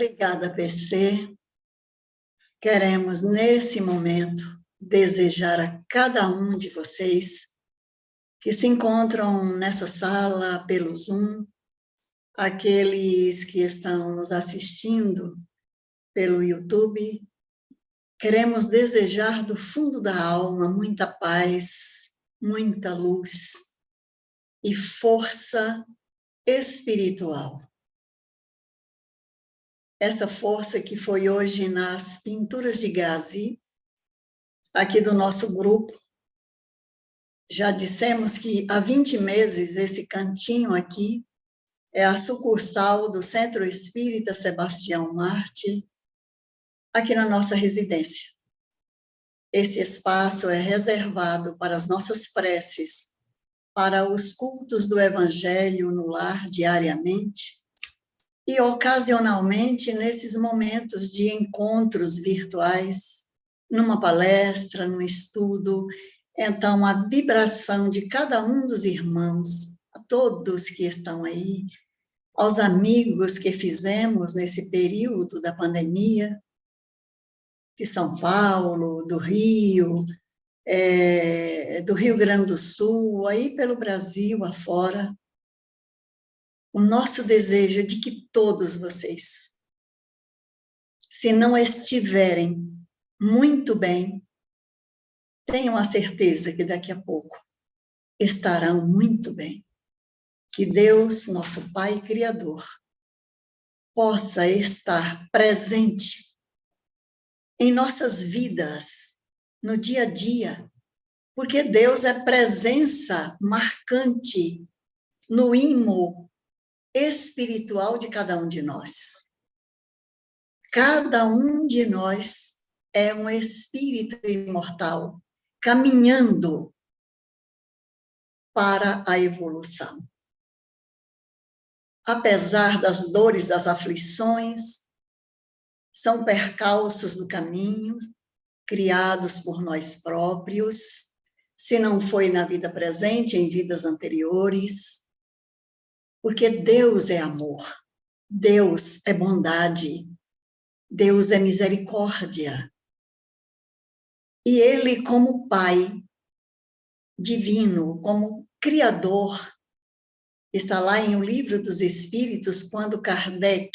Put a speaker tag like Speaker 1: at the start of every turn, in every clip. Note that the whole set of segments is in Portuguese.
Speaker 1: Obrigada, PC. Queremos, nesse momento, desejar a cada um de vocês que se encontram nessa sala pelo Zoom, aqueles que estão nos assistindo pelo YouTube, queremos desejar do fundo da alma muita paz, muita luz e força espiritual. Essa força que foi hoje nas pinturas de Gazi, aqui do nosso grupo. Já dissemos que há 20 meses esse cantinho aqui é a sucursal do Centro Espírita Sebastião Marte, aqui na nossa residência. Esse espaço é reservado para as nossas preces, para os cultos do Evangelho no lar diariamente, e ocasionalmente nesses momentos de encontros virtuais, numa palestra, num estudo. Então, a vibração de cada um dos irmãos, a todos que estão aí, aos amigos que fizemos nesse período da pandemia, de São Paulo, do Rio Grande do Sul, aí pelo Brasil afora, o nosso desejo é de que todos vocês, se não estiverem muito bem, tenham a certeza que daqui a pouco estarão muito bem. Que Deus, nosso Pai Criador, possa estar presente em nossas vidas, no dia a dia, porque Deus é presença marcante no ímã espiritual de cada um de nós. Cada um de nós é um espírito imortal, caminhando para a evolução. Apesar das dores, das aflições, são percalços do caminho, criados por nós próprios, se não foi na vida presente, em vidas anteriores, porque Deus é amor, Deus é bondade, Deus é misericórdia. E Ele, como Pai divino, como Criador, está lá em O Livro dos Espíritos, quando Kardec,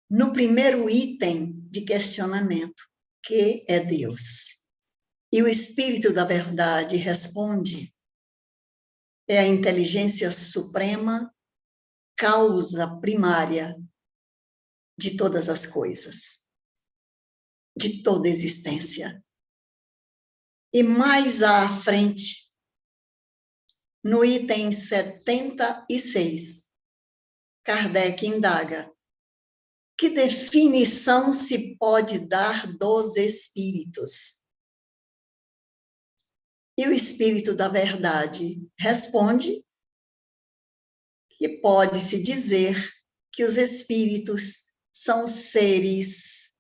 Speaker 1: no primeiro item de questionamento, que é Deus? E o Espírito da Verdade responde, é a inteligência suprema, causa primária de todas as coisas, de toda existência. E mais à frente, no item 76, Kardec indaga: que definição se pode dar dos espíritos? E o Espírito da Verdade responde que pode-se dizer que os espíritos são seres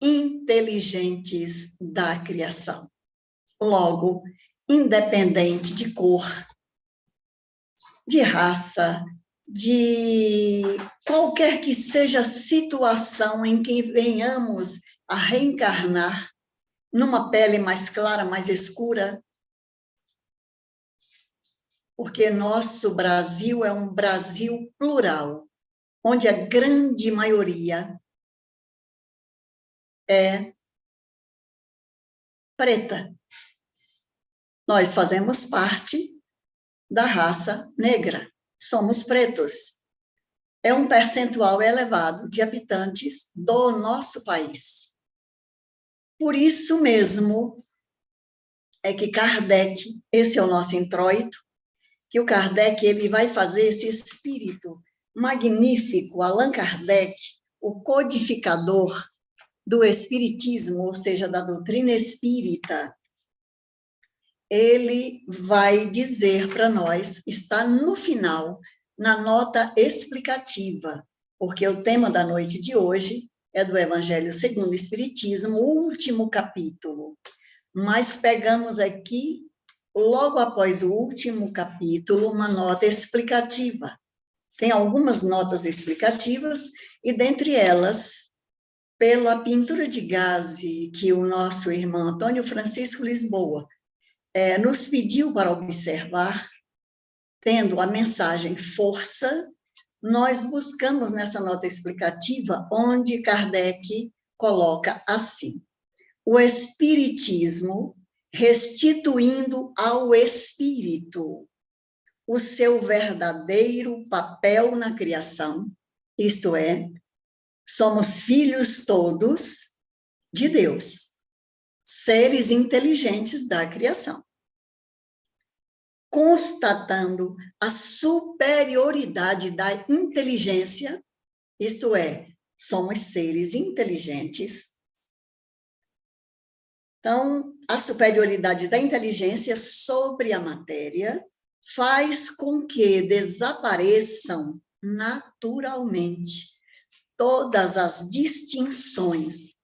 Speaker 1: inteligentes da criação. Logo, independente de cor, de raça, de qualquer que seja a situação em que venhamos a reencarnar, numa pele mais clara, mais escura, porque nosso Brasil é um Brasil plural, onde a grande maioria é preta. Nós fazemos parte da raça negra, somos pretos. É um percentual elevado de habitantes do nosso país. Por isso mesmo é que Kardec, esse é o nosso introito, que o Kardec ele vai fazer esse espírito magnífico, Allan Kardec, o codificador do espiritismo, ou seja, da doutrina espírita, ele vai dizer para nós, está no final, na nota explicativa, porque o tema da noite de hoje é do Evangelho segundo o Espiritismo, o último capítulo. Mas pegamos aqui, logo após o último capítulo, uma nota explicativa. tem algumas notas explicativas, e dentre elas, pela pintura de gaze que o nosso irmão Antônio Francisco Lisboa nos pediu para observar, tendo a mensagem força, nós buscamos nessa nota explicativa, onde Kardec coloca assim: o Espiritismo restituindo ao Espírito o seu verdadeiro papel na criação, isto é, somos filhos todos de Deus, seres inteligentes da criação, constatando a superioridade da inteligência, isto é, somos seres inteligentes. Então, a superioridade da inteligência sobre a matéria faz com que desapareçam naturalmente todas as distinções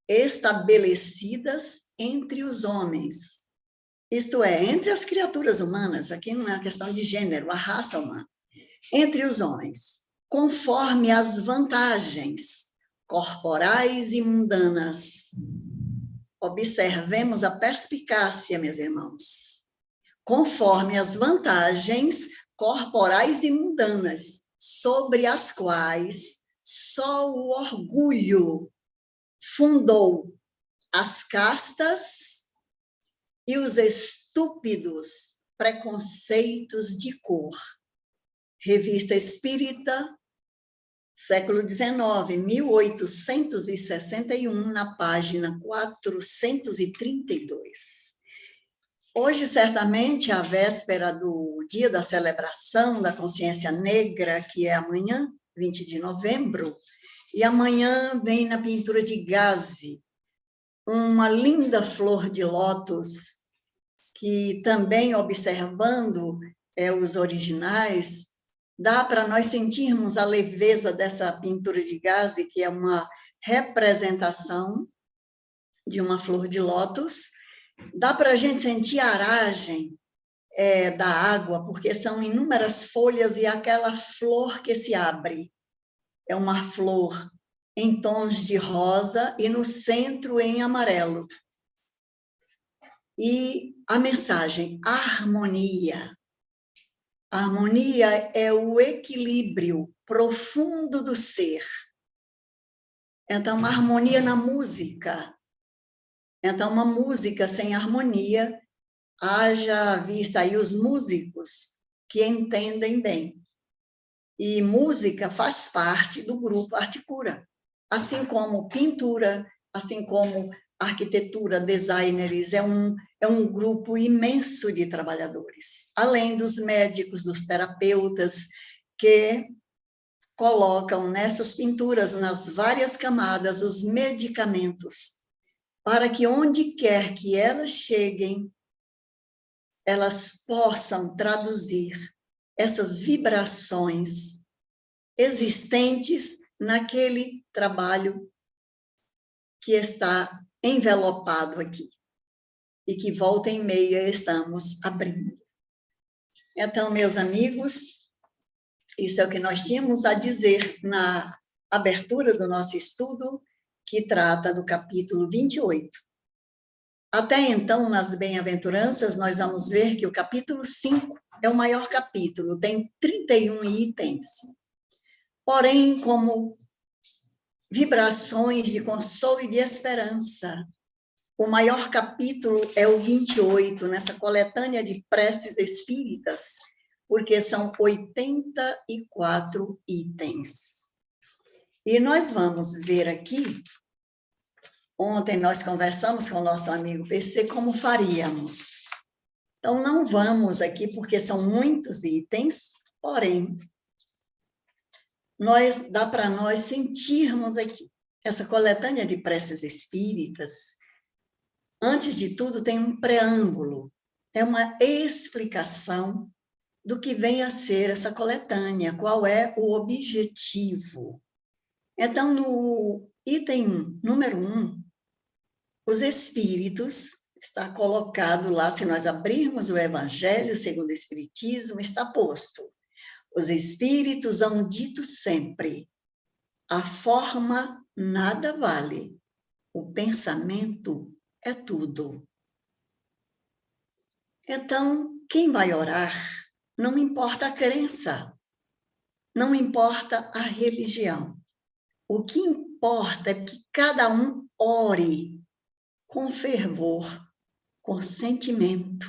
Speaker 1: estabelecidas entre os homens, isto é, entre as criaturas humanas, aqui não é uma questão de gênero, a raça humana, entre os homens, conforme as vantagens corporais e mundanas. Observemos a perspicácia, meus irmãos. Conforme as vantagens corporais e mundanas, sobre as quais só o orgulho fundou as castas e os estúpidos preconceitos de cor. Revista Espírita, século XIX, 1861, na página 432. Hoje, certamente, a véspera do dia da celebração da consciência negra, que é amanhã, 20 de novembro, e amanhã vem na pintura de gaze uma linda flor de lótus, que também, observando os originais, dá para nós sentirmos a leveza dessa pintura de gaze, que é uma representação de uma flor de lótus. Dá para a gente sentir a aragem da água, porque são inúmeras folhas e aquela flor que se abre. É uma flor em tons de rosa e no centro em amarelo. E a mensagem, harmonia. A harmonia é o equilíbrio profundo do ser. Então, uma harmonia na música. Então, uma música sem harmonia, haja vista aí os músicos que entendem bem. E música faz parte do grupo Articura, assim como pintura, assim como arquitetura, designers, é um grupo imenso de trabalhadores, além dos médicos, dos terapeutas, que colocam nessas pinturas, nas várias camadas, os medicamentos, para que onde quer que elas cheguem, elas possam traduzir essas vibrações existentes naquele trabalho que está envelopado aqui e que volta e meia estamos abrindo. Então, meus amigos, isso é o que nós tínhamos a dizer na abertura do nosso estudo, que trata do capítulo 28. Até então, nas bem-aventuranças, nós vamos ver que o capítulo 5 é o maior capítulo, tem 31 itens. Porém, como vibrações de consolo e de esperança, o maior capítulo é o 28, nessa coletânea de preces espíritas, porque são 84 itens. E nós vamos ver aqui, ontem nós conversamos com o nosso amigo PC como faríamos. Então, não vamos aqui, porque são muitos itens, porém, dá para nós sentirmos aqui essa coletânea de preces espíritas. Antes de tudo, tem um preâmbulo, é uma explicação do que vem a ser essa coletânea, qual é o objetivo. Então, no item número 1, os espíritos, está colocado lá, se nós abrirmos o Evangelho segundo o Espiritismo, está posto: Os espíritos hão dito sempre: a forma nada vale, o pensamento é tudo. Então, quem vai orar, não importa a crença, não importa a religião. O que importa é que cada um ore com fervor, com sentimento,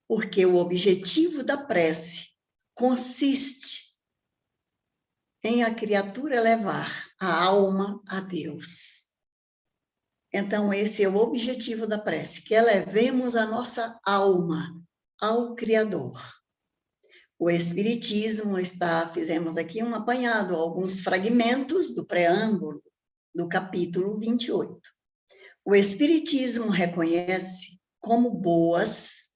Speaker 1: porque o objetivo da prece consiste em a criatura levar a alma a Deus. Então, esse é o objetivo da prece, que elevemos a nossa alma ao Criador. O Espiritismo fizemos aqui um apanhado, alguns fragmentos do preâmbulo do capítulo 28. O Espiritismo reconhece como boas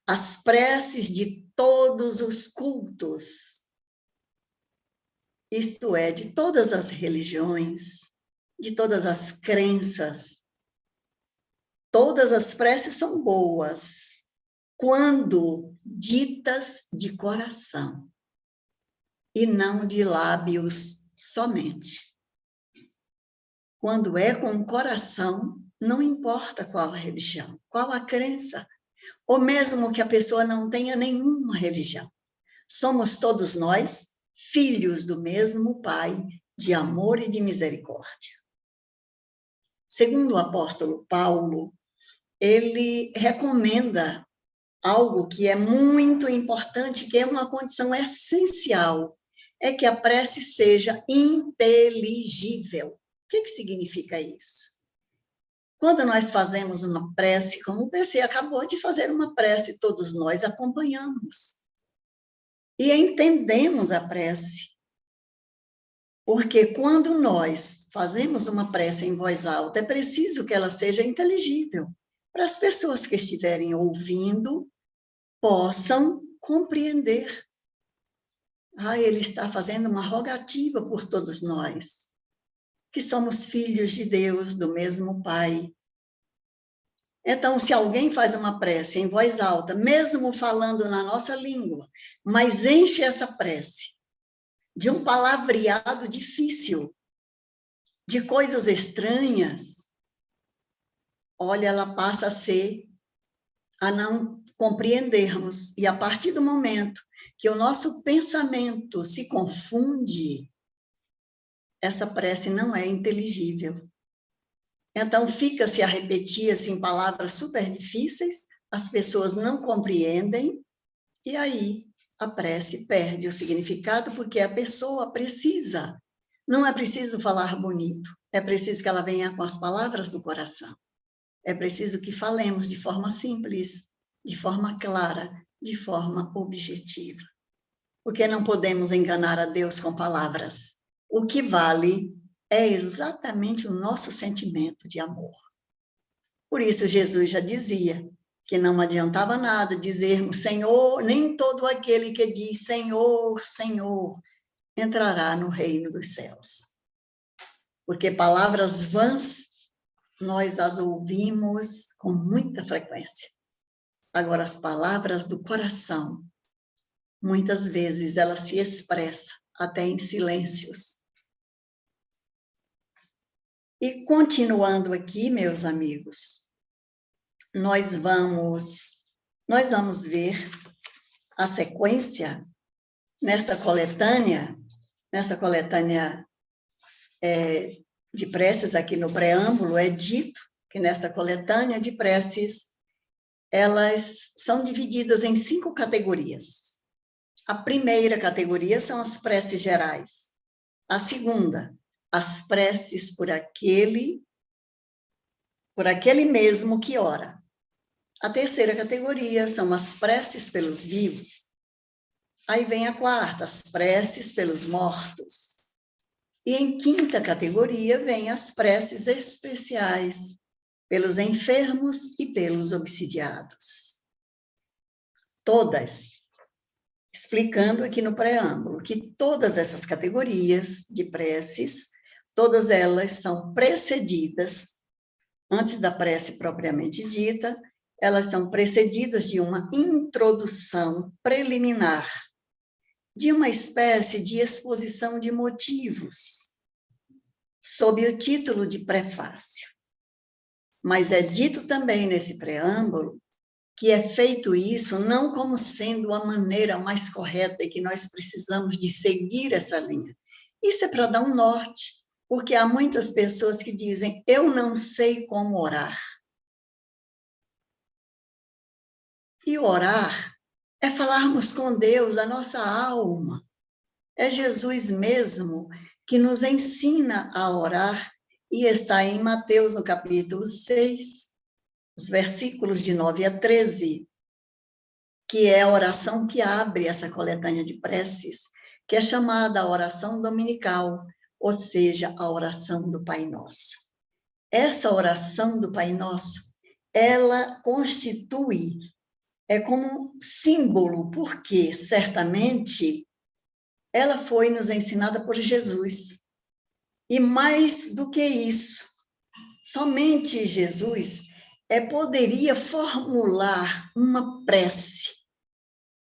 Speaker 1: as preces de todos os cultos, isto é, de todas as religiões, de todas as crenças. Todas as preces são boas quando ditas de coração e não de lábios somente. Quando é com o coração, não importa qual a religião, qual a crença, ou mesmo que a pessoa não tenha nenhuma religião. Somos todos nós filhos do mesmo Pai, de amor e de misericórdia. Segundo o apóstolo Paulo, ele recomenda algo que é muito importante, que é uma condição essencial, é que a prece seja inteligível. O que significa isso? Quando nós fazemos uma prece, como o PC acabou de fazer uma prece, todos nós acompanhamos e entendemos a prece. Porque quando nós fazemos uma prece em voz alta, é preciso que ela seja inteligível, para as pessoas que estiverem ouvindo possam compreender. Ele está fazendo uma rogativa por todos nós, que somos filhos de Deus, do mesmo Pai. Então, se alguém faz uma prece em voz alta, mesmo falando na nossa língua, mas enche essa prece de um palavreado difícil, de coisas estranhas, olha, ela passa a não compreendermos. E a partir do momento que o nosso pensamento se confunde, essa prece não é inteligível. Então, fica-se a repetir assim, palavras super difíceis, as pessoas não compreendem, e aí a prece perde o significado, porque a pessoa precisa. Não é preciso falar bonito, é preciso que ela venha com as palavras do coração. É preciso que falemos de forma simples, de forma clara, de forma objetiva. Porque não podemos enganar a Deus com palavras. O que vale é exatamente o nosso sentimento de amor. Por isso, Jesus já dizia que não adiantava nada dizermos Senhor, nem todo aquele que diz Senhor, Senhor, entrará no reino dos céus. Porque palavras vãs, nós as ouvimos com muita frequência. Agora, as palavras do coração, muitas vezes ela se expressa até em silêncios. E continuando aqui, meus amigos, nós vamos ver a sequência nessa coletânea de preces aqui no preâmbulo, é dito que nesta coletânea de preces, elas são divididas em 5 categorias. A primeira categoria são as preces gerais. A segunda, as preces por aquele mesmo que ora. A terceira categoria são as preces pelos vivos. Aí vem a quarta, as preces pelos mortos. E em quinta categoria vem as preces especiais pelos enfermos e pelos obsidiados. Todas, explicando aqui no preâmbulo, que todas essas categorias de preces, todas elas são precedidas, antes da prece propriamente dita, elas são precedidas de uma introdução preliminar, de uma espécie de exposição de motivos, sob o título de prefácio. Mas é dito também nesse preâmbulo que é feito isso não como sendo a maneira mais correta e que nós precisamos de seguir essa linha. Isso é para dar um norte, porque há muitas pessoas que dizem, eu não sei como orar. E orar é falarmos com Deus, a nossa alma. É Jesus mesmo que nos ensina a orar, e está em Mateus, no capítulo 6, os versículos de 9 a 13, que é a oração que abre essa coletânea de preces, que é chamada a oração dominical, ou seja, a oração do Pai Nosso. Essa oração do Pai Nosso, ela constitui, é como um símbolo, porque certamente ela foi nos ensinada por Jesus. E mais do que isso, somente Jesus poderia formular uma prece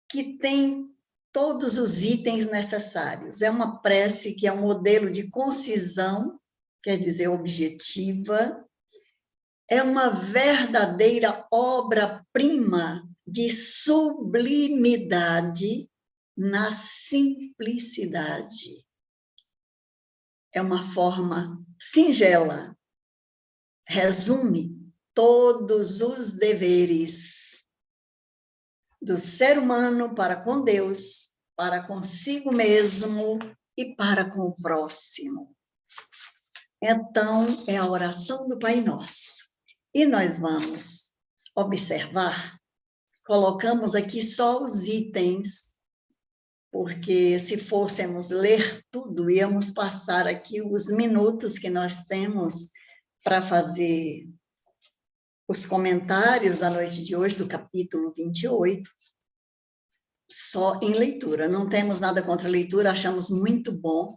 Speaker 1: que tem todos os itens necessários. É uma prece que é um modelo de concisão, quer dizer, objetiva. É uma verdadeira obra-prima de sublimidade na simplicidade. É uma forma singela, resume todos os deveres do ser humano para com Deus, para consigo mesmo e para com o próximo. Então, é a oração do Pai Nosso. E nós vamos observar, colocamos aqui só os itens, porque se fôssemos ler tudo, íamos passar aqui os minutos que nós temos para fazer os comentários da noite de hoje, do capítulo 28, só em leitura. Não temos nada contra a leitura, achamos muito bom,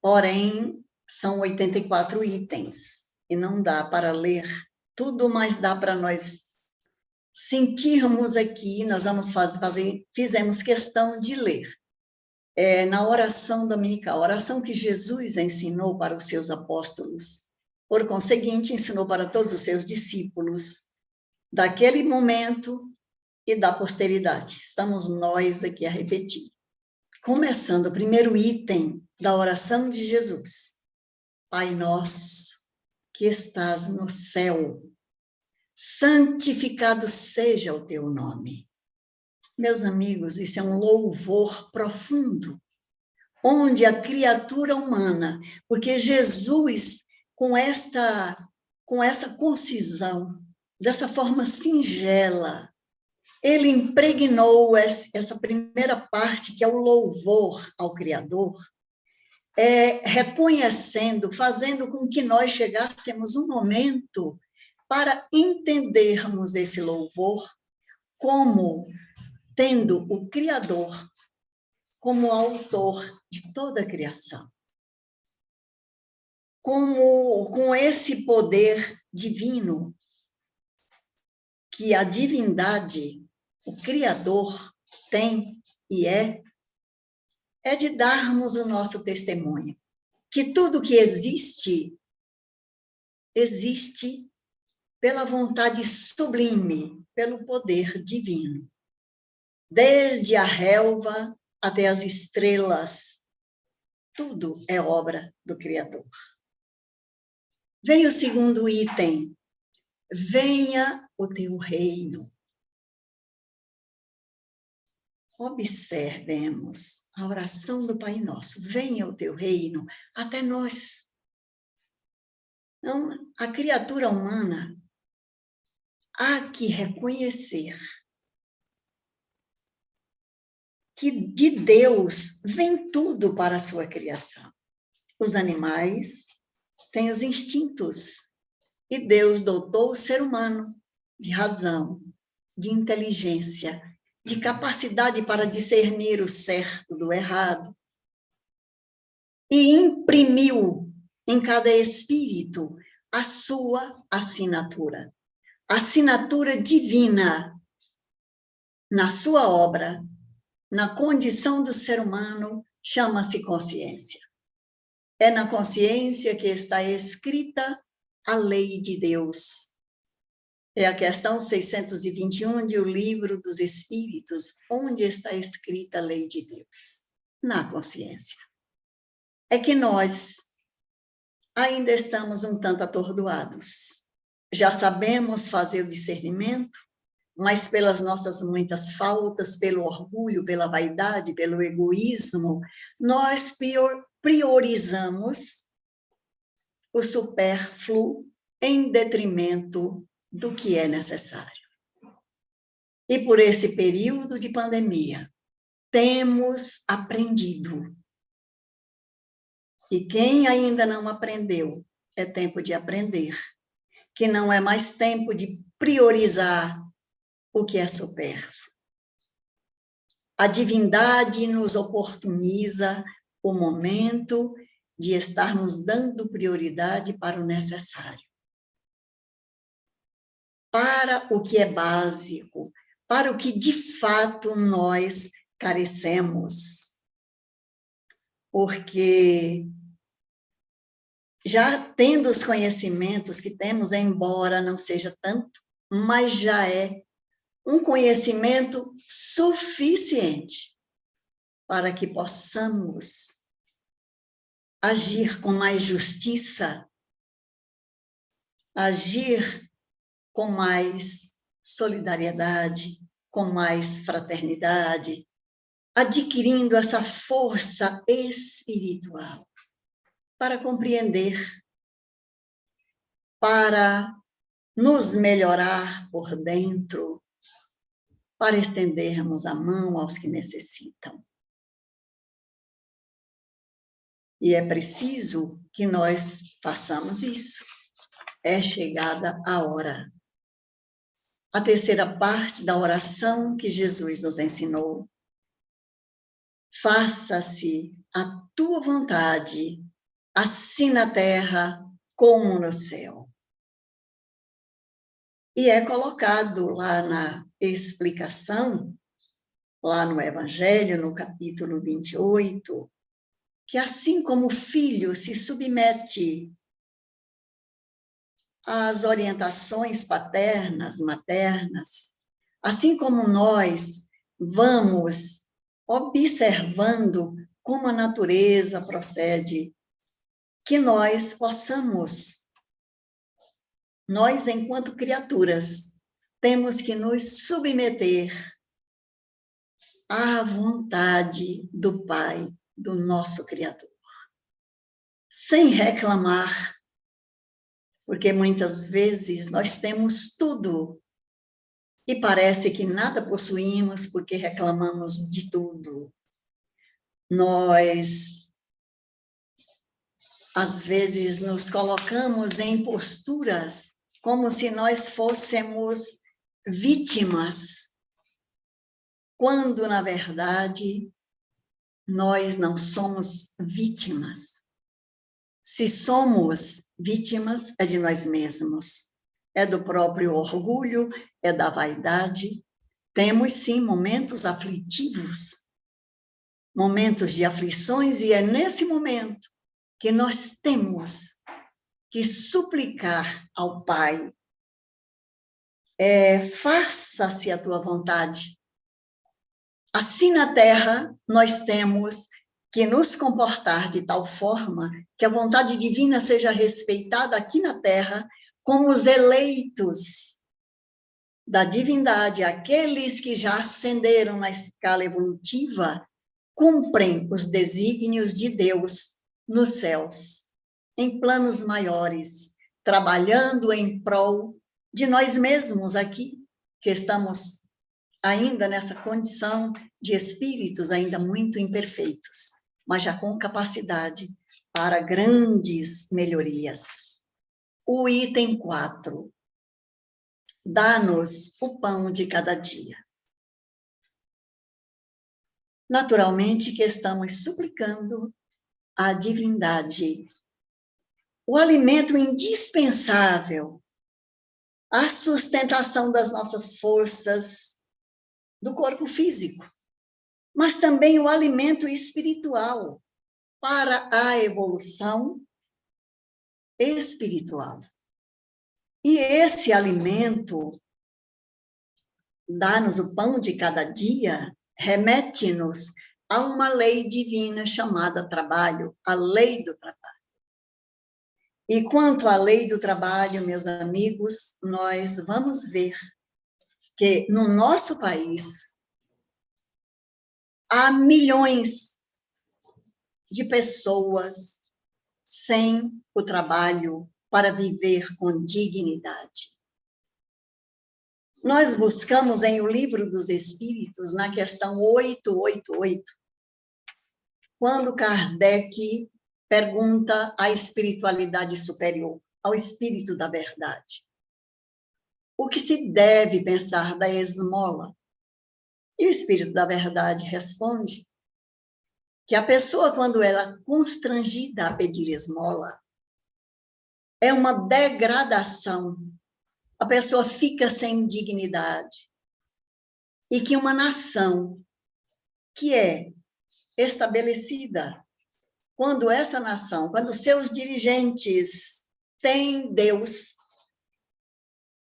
Speaker 1: porém, são 84 itens, e não dá para ler tudo, mas dá para nós sentirmos aqui, nós vamos fizemos questão de ler. Na oração dominical, a oração que Jesus ensinou para os seus apóstolos, por conseguinte, ensinou para todos os seus discípulos, daquele momento e da posteridade. Estamos nós aqui a repetir. Começando o primeiro item da oração de Jesus. Pai nosso, que estás no céu, santificado seja o teu nome. Meus amigos, isso é um louvor profundo, onde a criatura humana, porque Jesus, com essa concisão, dessa forma singela, ele impregnou essa primeira parte, que é o louvor ao Criador, reconhecendo, fazendo com que nós chegássemos um momento para entendermos esse louvor como tendo o Criador como autor de toda a criação. Com esse poder divino, que a divindade, o Criador, tem e é de darmos o nosso testemunho. Que tudo que existe, existe pela vontade sublime, pelo poder divino. Desde a relva até as estrelas, tudo é obra do Criador. Vem o segundo item. Venha o teu reino. Observemos a oração do Pai Nosso. Venha o teu reino até nós. Então, a criatura humana há que reconhecer que de Deus vem tudo para a sua criação. Os animais têm os instintos, e Deus dotou o ser humano de razão, de inteligência, de capacidade para discernir o certo do errado, e imprimiu em cada espírito a sua assinatura divina na sua obra, na condição do ser humano, chama-se consciência. É na consciência que está escrita a lei de Deus. É a questão 621 de O Livro dos Espíritos, onde está escrita a lei de Deus. Na consciência. É que nós ainda estamos um tanto atordoados. Já sabemos fazer o discernimento, mas pelas nossas muitas faltas, pelo orgulho, pela vaidade, pelo egoísmo, nós priorizamos o supérfluo em detrimento do que é necessário. E por esse período de pandemia, temos aprendido. E quem ainda não aprendeu, é tempo de aprender, que não é mais tempo de priorizar o que é supérfluo. A divindade nos oportuniza o momento de estarmos dando prioridade para o necessário. Para o que é básico, para o que de fato nós carecemos. Porque já tendo os conhecimentos que temos, embora não seja tanto, mas já é um conhecimento suficiente para que possamos agir com mais justiça, agir com mais solidariedade, com mais fraternidade, adquirindo essa força espiritual para compreender, para nos melhorar por dentro, para estendermos a mão aos que necessitam. E é preciso que nós façamos isso. É chegada a hora. A terceira parte da oração que Jesus nos ensinou. Faça-se a tua vontade, assim na terra como no céu. E é colocado lá na explicação, lá no Evangelho, no capítulo 28, que assim como o filho se submete às orientações paternas, maternas, assim como nós vamos observando como a natureza procede, que nós possamos, nós enquanto criaturas, temos que nos submeter à vontade do Pai, do nosso Criador, sem reclamar, porque muitas vezes nós temos tudo e parece que nada possuímos porque reclamamos de tudo. Nós, às vezes, nos colocamos em posturas como se nós fôssemos vítimas, quando, na verdade, nós não somos vítimas. Se somos vítimas, é de nós mesmos, é do próprio orgulho, é da vaidade. Temos, sim, momentos aflitivos, momentos de aflições, e é nesse momento que nós temos que suplicar ao Pai, faça-se a tua vontade. Assim na terra, nós temos que nos comportar de tal forma que a vontade divina seja respeitada aqui na terra, como os eleitos da divindade, aqueles que já ascenderam na escala evolutiva, cumprem os desígnios de Deus nos céus, em planos maiores, trabalhando em prol de nós mesmos aqui, que estamos ainda nessa condição de espíritos ainda muito imperfeitos, mas já com capacidade para grandes melhorias. O item 4. Dá-nos o pão de cada dia. Naturalmente que estamos suplicando à divindade o alimento indispensável à sustentação das nossas forças do corpo físico. mas também o alimento espiritual para a evolução espiritual. E esse alimento, dá-nos o pão de cada dia, remete-nos a uma lei divina chamada trabalho, a lei do trabalho. E quanto à lei do trabalho, meus amigos, nós vamos ver que no nosso país há milhões de pessoas sem o trabalho para viver com dignidade. Nós buscamos em O Livro dos Espíritos, na questão 888, quando Kardec pergunta à espiritualidade superior, ao Espírito da Verdade, o que se deve pensar da esmola? E o Espírito da Verdade responde que a pessoa, quando ela é constrangida a pedir esmola, é uma degradação. A pessoa fica sem dignidade. E que uma nação que é estabelecida, quando essa nação, quando seus dirigentes têm Deus,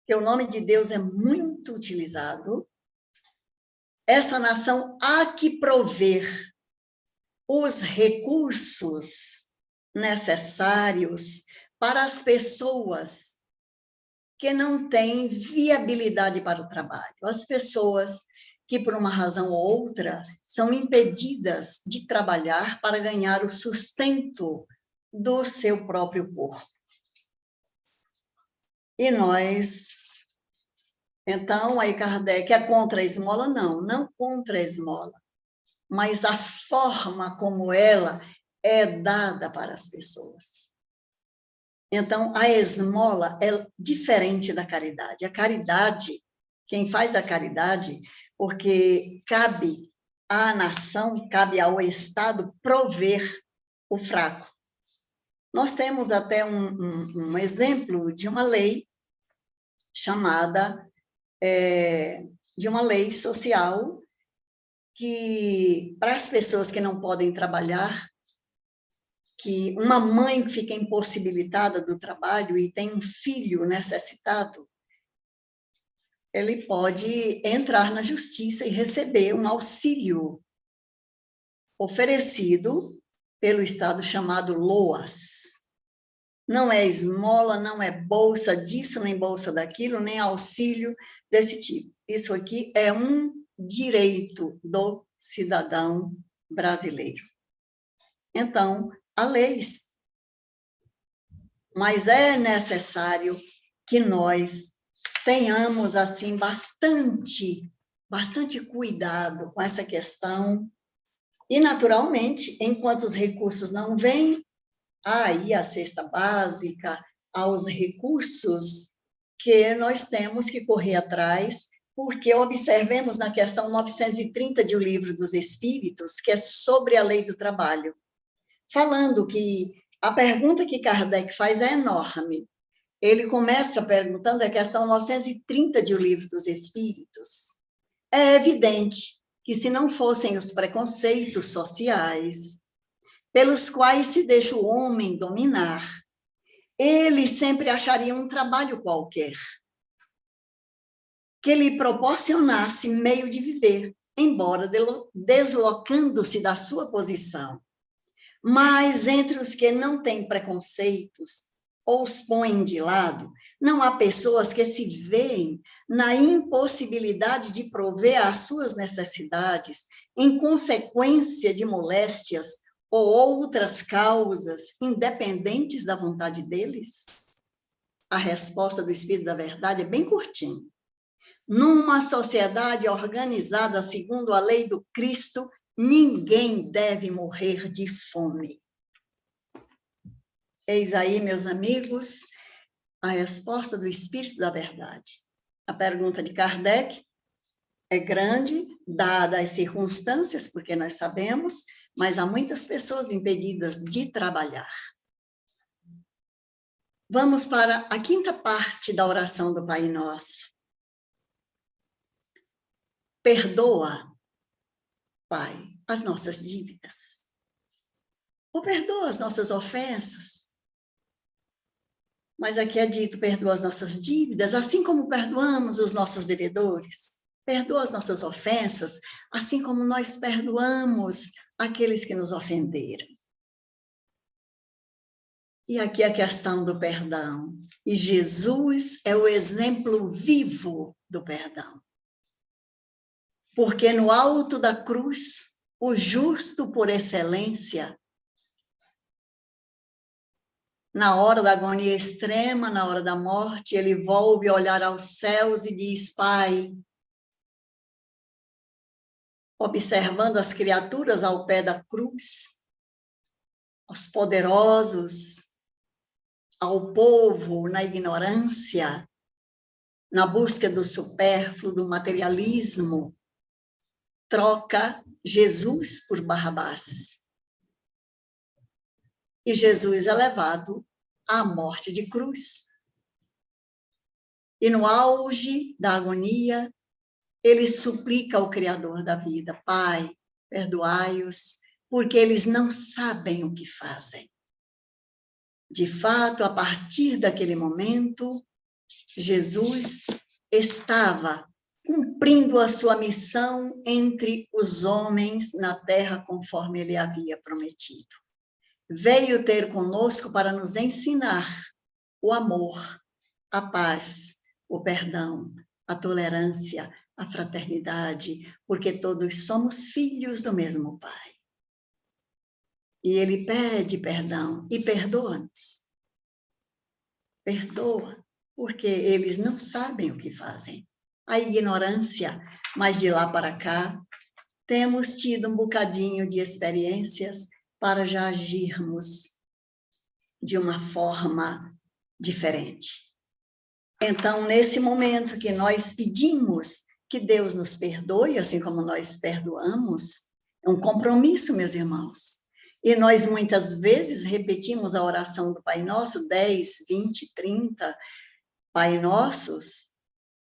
Speaker 1: que o nome de Deus é muito utilizado, essa nação há que prover os recursos necessários para as pessoas que não têm viabilidade para o trabalho. As pessoas que, por uma razão ou outra, são impedidas de trabalhar para ganhar o sustento do seu próprio corpo. E nós, então, aí Kardec é contra a esmola? Não, não contra a esmola, mas a forma como ela é dada para as pessoas. Então, a esmola é diferente da caridade. A caridade, quem faz a caridade, porque cabe à nação, cabe ao Estado prover o fraco. Nós temos até um exemplo de uma lei chamada, de uma lei social, que para as pessoas que não podem trabalhar, que uma mãe que fica impossibilitada do trabalho e tem um filho necessitado, ele pode entrar na justiça e receber um auxílio oferecido pelo Estado chamado LOAS. Não é esmola, não é bolsa disso, nem bolsa daquilo, nem auxílio desse tipo. Isso aqui é um direito do cidadão brasileiro. Então, há leis, mas é necessário que nós tenhamos, assim, bastante cuidado com essa questão, e, naturalmente, enquanto os recursos não vêm, aí a cesta básica, aos recursos que nós temos que correr atrás, porque observemos na questão 930 de O Livro dos Espíritos, que é sobre a lei do trabalho, falando que a pergunta que Kardec faz é enorme. Ele começa perguntando a questão 930 de O Livro dos Espíritos. É evidente que, se não fossem os preconceitos sociais pelos quais se deixa o homem dominar, ele sempre acharia um trabalho qualquer que lhe proporcionasse meio de viver, embora deslocando-se da sua posição. Mas entre os que não têm preconceitos ou os põem de lado, não há pessoas que se veem na impossibilidade de prover às suas necessidades em consequência de moléstias ou outras causas independentes da vontade deles? A resposta do Espírito da Verdade é bem curtinha. Numa sociedade organizada segundo a lei do Cristo, ninguém deve morrer de fome. Eis aí, meus amigos, a resposta do Espírito da Verdade. A pergunta de Kardec é grande, dadas as circunstâncias, porque nós sabemos, mas há muitas pessoas impedidas de trabalhar. Vamos para a quinta parte da oração do Pai Nosso. Perdoa, Pai, as nossas dívidas. Ou perdoa as nossas ofensas. Mas aqui é dito, perdoa as nossas dívidas, assim como perdoamos os nossos devedores. Perdoa as nossas ofensas, assim como nós perdoamos aqueles que nos ofenderam. E aqui a questão do perdão. E Jesus é o exemplo vivo do perdão. Porque no alto da cruz, o justo por excelência, na hora da agonia extrema, na hora da morte, ele volve a olhar aos céus e diz, Pai, observando as criaturas ao pé da cruz, os poderosos, ao povo na ignorância, na busca do supérfluo, do materialismo, troca Jesus por Barrabás. E Jesus é levado à morte de cruz. E no auge da agonia, ele suplica ao Criador da vida, Pai, perdoai-os, porque eles não sabem o que fazem. De fato, a partir daquele momento, Jesus estava cumprindo a sua missão entre os homens na terra, conforme ele havia prometido. Veio ter conosco para nos ensinar o amor, a paz, o perdão, a tolerância, a fraternidade, porque todos somos filhos do mesmo Pai. E ele pede perdão e perdoa-nos. Perdoa, porque eles não sabem o que fazem. A ignorância, mas de lá para cá, temos tido um bocadinho de experiências para já agirmos de uma forma diferente. Então, nesse momento que nós pedimos que Deus nos perdoe, assim como nós perdoamos, é um compromisso, meus irmãos. E nós muitas vezes repetimos a oração do Pai Nosso, 10, 20, 30 Pai Nossos.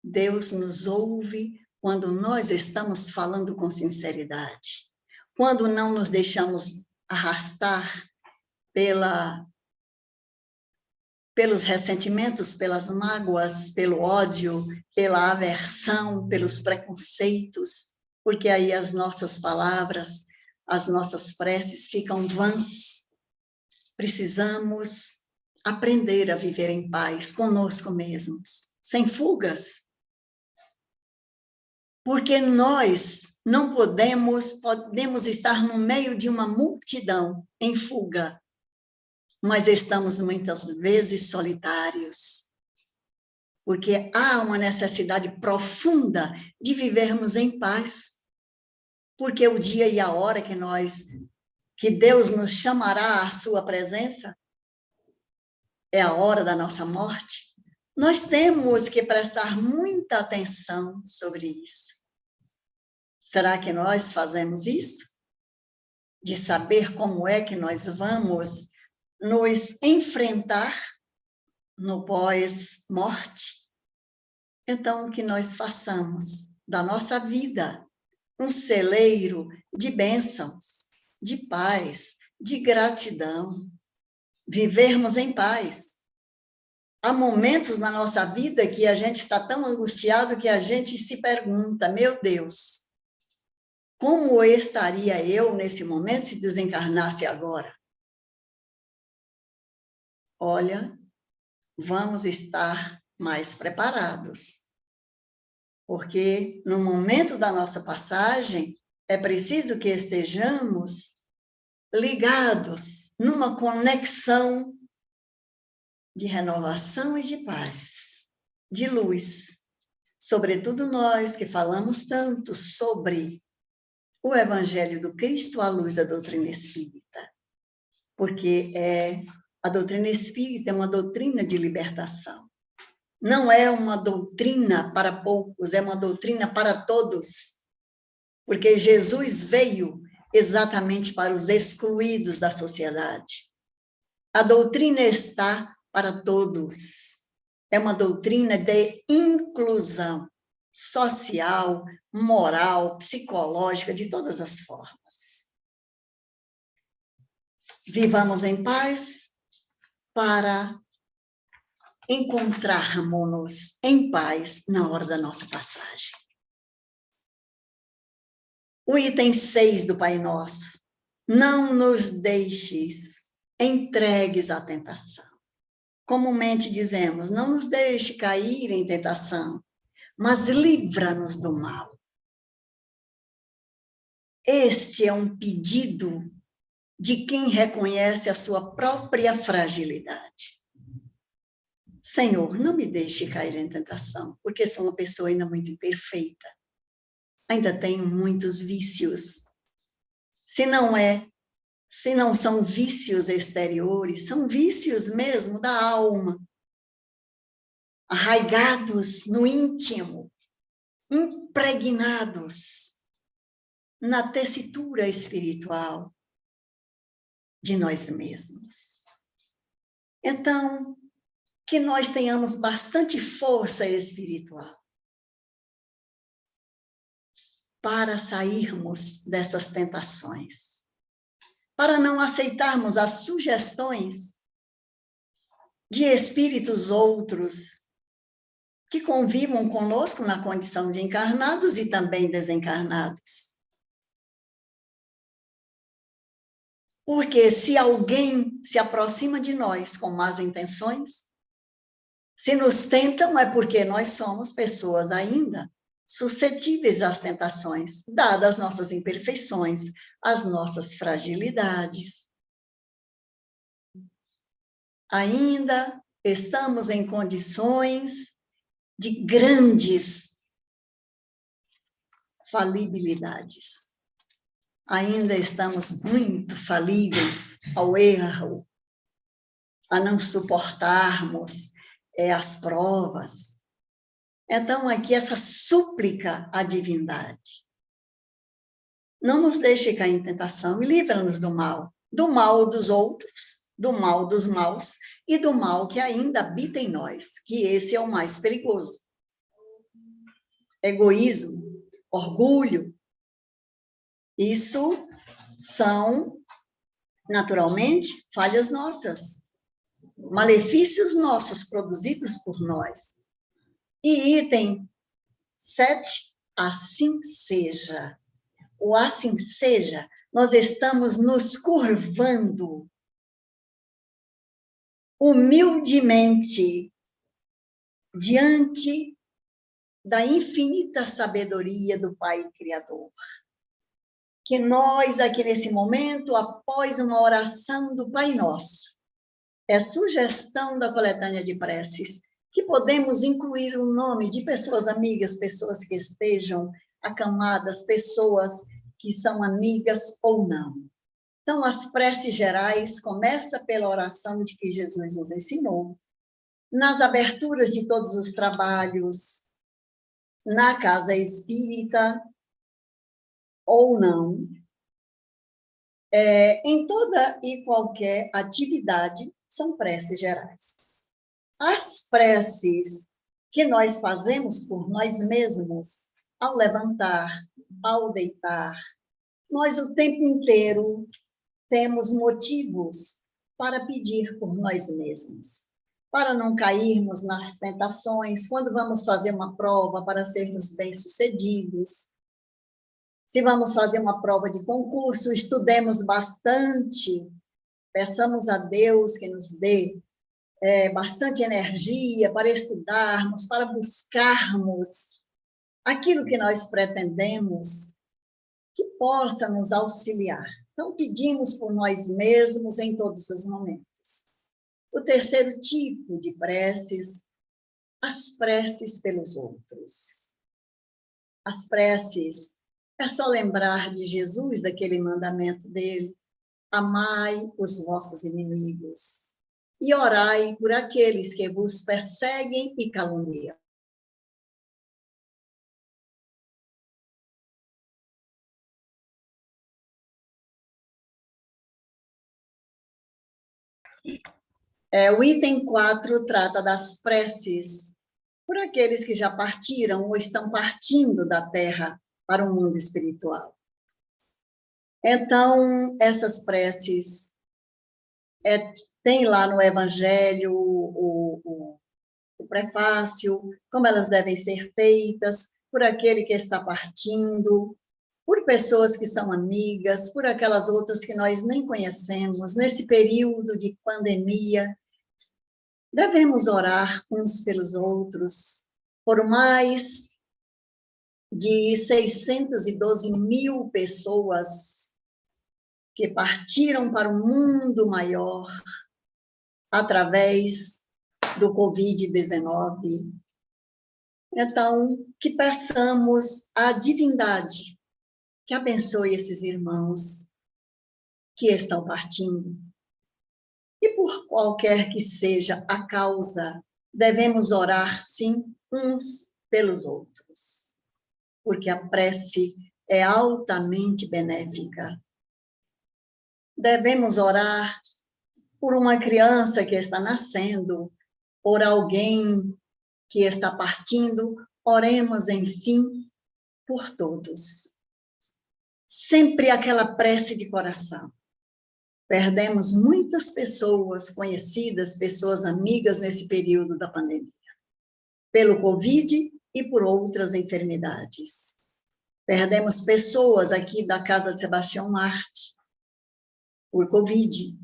Speaker 1: Deus nos ouve quando nós estamos falando com sinceridade, quando não nos deixamos arrastar pelos ressentimentos, pelas mágoas, pelo ódio, pela aversão, pelos preconceitos, porque aí as nossas palavras, as nossas preces ficam vãs. Precisamos aprender a viver em paz conosco mesmos, sem fugas. Porque nós não podemos estar no meio de uma multidão em fuga, mas estamos muitas vezes solitários, porque há uma necessidade profunda de vivermos em paz, porque o dia e a hora que Deus nos chamará à sua presença, é a hora da nossa morte. Nós temos que prestar muita atenção sobre isso. Será que nós fazemos isso? De saber como é que nós vamos nos enfrentar no pós-morte? Então, que nós façamos da nossa vida um celeiro de bênçãos, de paz, de gratidão. Vivermos em paz. Há momentos na nossa vida que a gente está tão angustiado que a gente se pergunta, meu Deus, como estaria eu nesse momento se desencarnasse agora? Olha, vamos estar mais preparados, porque no momento da nossa passagem é preciso que estejamos ligados numa conexão de renovação e de paz, de luz, sobretudo nós que falamos tanto sobre o Evangelho do Cristo à luz da doutrina espírita, porque a doutrina espírita é uma doutrina de libertação. Não é uma doutrina para poucos, é uma doutrina para todos, porque Jesus veio exatamente para os excluídos da sociedade. A doutrina está para todos. É uma doutrina de inclusão. social, moral, psicológica, de todas as formas. Vivamos em paz para encontrarmos-nos em paz na hora da nossa passagem. O item 6 do Pai Nosso. Não nos deixes entregues à tentação. Comumente dizemos, não nos deixe cair em tentação, mas livra-nos do mal. Este é um pedido de quem reconhece a sua própria fragilidade. Senhor, não me deixe cair em tentação, porque sou uma pessoa ainda muito imperfeita. Ainda tenho muitos vícios. Se não são vícios exteriores, são vícios mesmo da alma, arraigados no íntimo, impregnados na tessitura espiritual de nós mesmos. Então, que nós tenhamos bastante força espiritual para sairmos dessas tentações, para não aceitarmos as sugestões de espíritos outros que convivam conosco na condição de encarnados e também desencarnados. Porque se alguém se aproxima de nós com más intenções, se nos tentam é porque nós somos pessoas ainda suscetíveis às tentações, dadas as nossas imperfeições, as nossas fragilidades. Ainda estamos em condições de grandes falibilidades. Ainda estamos muito falíveis ao erro, a não suportarmos as provas. Então, aqui essa súplica à divindade. Não nos deixe cair em tentação e livra-nos do mal dos outros, do mal dos maus e do mal que ainda habita em nós, que esse é o mais perigoso. Egoísmo, orgulho, isso são, naturalmente, falhas nossas, malefícios nossos produzidos por nós. E item 7, assim seja. O assim seja, nós estamos nos curvando humildemente diante da infinita sabedoria do Pai Criador. Que nós, aqui nesse momento, após uma oração do Pai Nosso, é sugestão da coletânea de preces, que podemos incluir o nome de pessoas amigas, pessoas que estejam acamadas, pessoas que são amigas ou não. Então, as preces gerais começam pela oração de que Jesus nos ensinou, nas aberturas de todos os trabalhos, na casa espírita ou não, em toda e qualquer atividade, são preces gerais. As preces que nós fazemos por nós mesmos, ao levantar, ao deitar, nós o tempo inteiro temos motivos para pedir por nós mesmos, para não cairmos nas tentações, quando vamos fazer uma prova para sermos bem-sucedidos. Se vamos fazer uma prova de concurso, estudemos bastante, peçamos a Deus que nos dê bastante energia para estudarmos, para buscarmos aquilo que nós pretendemos, que possa nos auxiliar. Então, pedimos por nós mesmos em todos os momentos. O terceiro tipo de preces, as preces pelos outros. As preces, é só lembrar de Jesus, daquele mandamento dele, amai os vossos inimigos e orai por aqueles que vos perseguem e caluniam. O item 4 trata das preces por aqueles que já partiram ou estão partindo da Terra para o mundo espiritual. Então, essas preces, tem lá no Evangelho o prefácio, como elas devem ser feitas, por aquele que está partindo, por pessoas que são amigas, por aquelas outras que nós nem conhecemos, nesse período de pandemia. Devemos orar uns pelos outros, por mais de 612 mil pessoas que partiram para o mundo maior através do Covid-19. Então, que peçamos à divindade que abençoe esses irmãos que estão partindo. E por qualquer que seja a causa, devemos orar, sim, uns pelos outros, porque a prece é altamente benéfica. Devemos orar por uma criança que está nascendo, por alguém que está partindo, oremos, enfim, por todos. Sempre aquela prece de coração. Perdemos muitas pessoas conhecidas, pessoas amigas nesse período da pandemia, pelo Covid e por outras enfermidades. Perdemos pessoas aqui da Casa de Sebastião Marte, por Covid,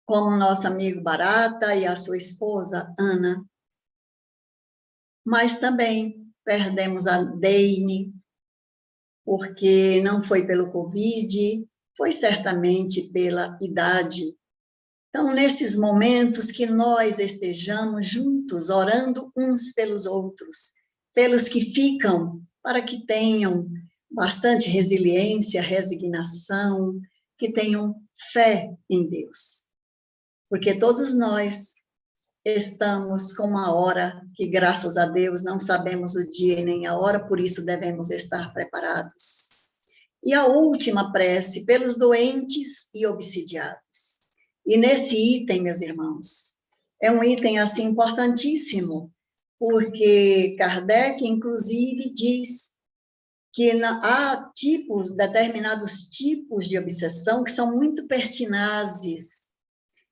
Speaker 1: como nosso amigo Barata e a sua esposa, Ana. Mas também perdemos a Deine, porque não foi pelo Covid, foi certamente pela idade. Então, nesses momentos que nós estejamos juntos, orando uns pelos outros, pelos que ficam, para que tenham bastante resiliência, resignação, que tenham fé em Deus. Porque todos nós estamos com uma hora que, graças a Deus, não sabemos o dia e nem a hora, por isso devemos estar preparados. E a última prece, pelos doentes e obsidiados. E nesse item, meus irmãos, é um item assim importantíssimo, porque Kardec, inclusive, diz que há determinados tipos de obsessão que são muito pertinazes,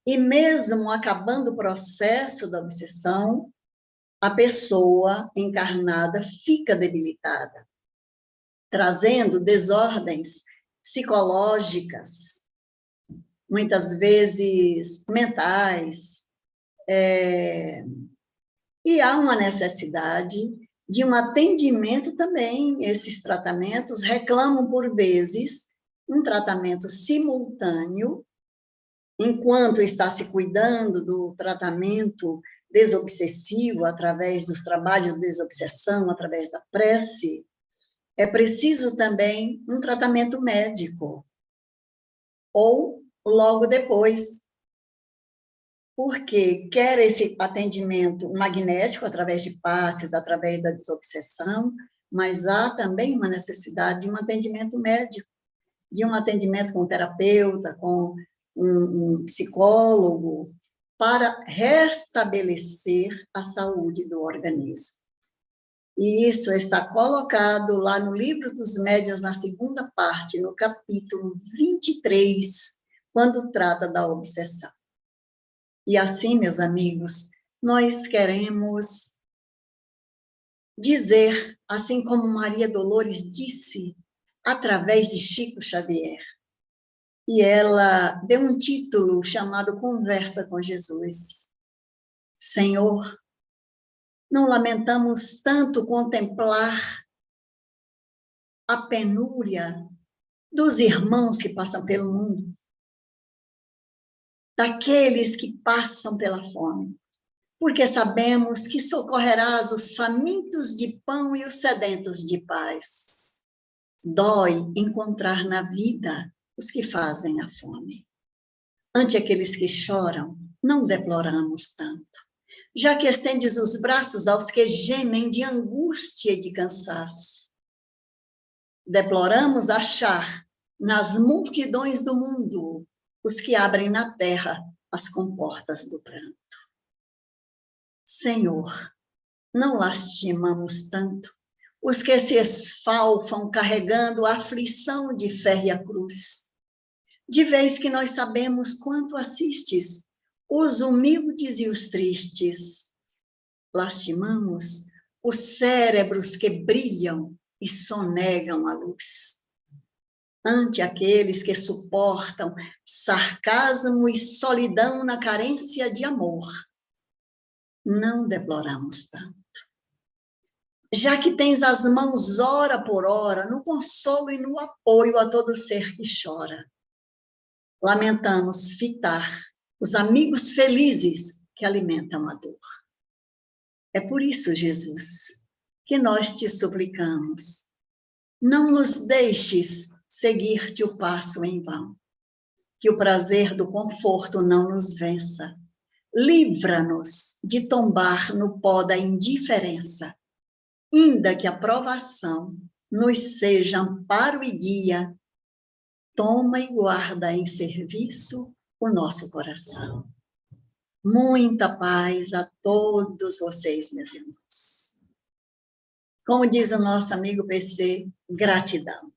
Speaker 1: e mesmo acabando o processo da obsessão, a pessoa encarnada fica debilitada, trazendo desordens psicológicas, muitas vezes mentais, e há uma necessidade de um atendimento também. Esses tratamentos reclamam, por vezes, um tratamento simultâneo, enquanto está se cuidando do tratamento desobsessivo, através dos trabalhos de desobsessão, através da prece, é preciso também um tratamento médico, ou logo depois, porque quer esse atendimento magnético, através de passes, através da desobsessão, mas há também uma necessidade de um atendimento médico, de um atendimento com um terapeuta, com um psicólogo, para restabelecer a saúde do organismo. E isso está colocado lá no Livro dos Médiuns, na segunda parte, no capítulo 23, quando trata da obsessão. E assim, meus amigos, nós queremos dizer, assim como Maria Dolores disse, através de Chico Xavier, e ela deu um título chamado Conversa com Jesus. Senhor, não lamentamos tanto contemplar a penúria dos irmãos que passam pelo mundo, daqueles que passam pela fome, porque sabemos que socorrerás os famintos de pão e os sedentos de paz. Dói encontrar na vida os que fazem a fome. Ante aqueles que choram, não deploramos tanto, já que estendes os braços aos que gemem de angústia e de cansaço. Deploramos achar nas multidões do mundo os que abrem na terra as comportas do pranto. Senhor, não lastimamos tanto os que se esfalfam carregando a aflição de férrea cruz, de vez que nós sabemos quanto assistes os humildes e os tristes. Lastimamos os cérebros que brilham e sonegam a luz. Ante aqueles que suportam sarcasmo e solidão na carência de amor, não deploramos tanto. Já que tens as mãos hora por hora no consolo e no apoio a todo ser que chora, lamentamos fitar os amigos felizes que alimentam a dor. É por isso, Jesus, que nós te suplicamos, não nos deixes seguir-te o passo em vão, que o prazer do conforto não nos vença. Livra-nos de tombar no pó da indiferença, ainda que a provação nos seja amparo e guia. Toma e guarda em serviço o nosso coração. Muita paz a todos vocês, meus irmãos. Como diz o nosso amigo PC, gratidão.